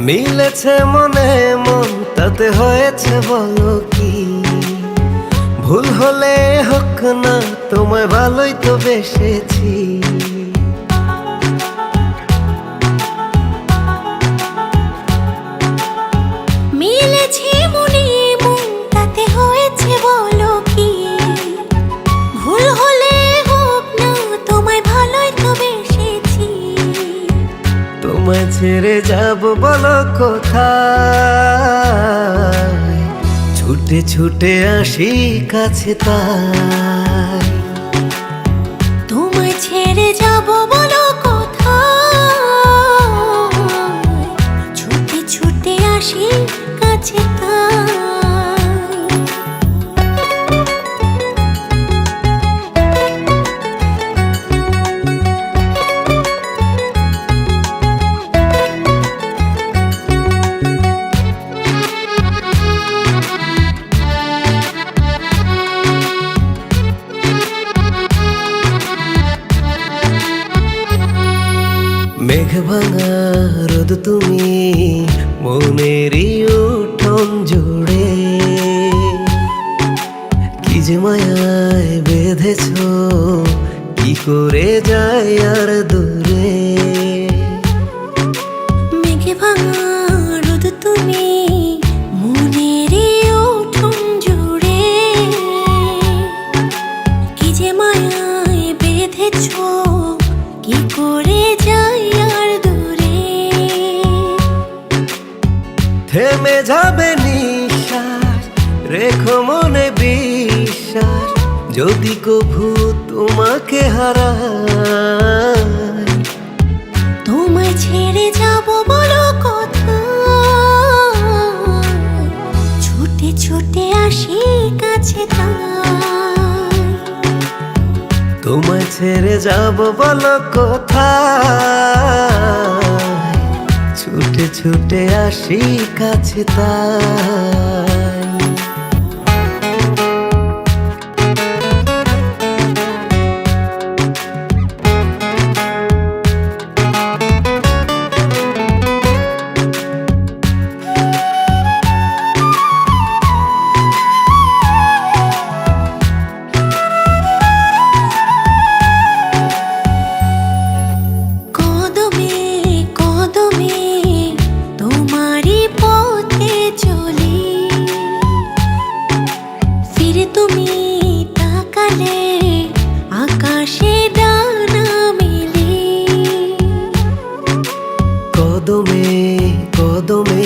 মিলেছে মনে মন তাতে হয়েছে বলো কি? ভুল হলে হোক না, তোমায় ভালোই তো বেসেছি। মিলেছে মনে মন তাতে হয়েছে বলো কি? ভুল হলে হোক না, তোমায় ভালোই তো বেসেছি। তোমায় ছেড়ে যাব বলো কোথায়? ছুটে ছুটে আসি কাছে তাই। তোমায় ছেড়ে যাব বলো কোথায়? ছুটে ছুটে আসি কাছে তাই। মেঘ ভাঙা রোদ তুমি মনেরই উঠোন জুড়ে, কি যে মায়ায় বেঁধেছ, কি করে যায় আর দূরে। মেঘে ভাঙা রোদ তুমি মনের উঠোন জুড়ে, কি যে মায়ায় বেঁধেছ, কি করে যাই আর দূরে। থেমে যাবে নিঃশ্বাস, রেখো মনে বিশ্বাস, যদি কভু তোমাকে হারাই। তোমায় ছেড়ে যাব বলো কোথায়? ছুটে ছুটে আসি কাছে তাই। তোমায় ছেড়ে যাব বলো কোথায়? ছুটে ছুটে আসি কাছে তাই। কদমে কদমে তোমারই পথে চলি, ফিরে তুমি তাকালে আকাশে ডানা মেলে। কদমে কদমে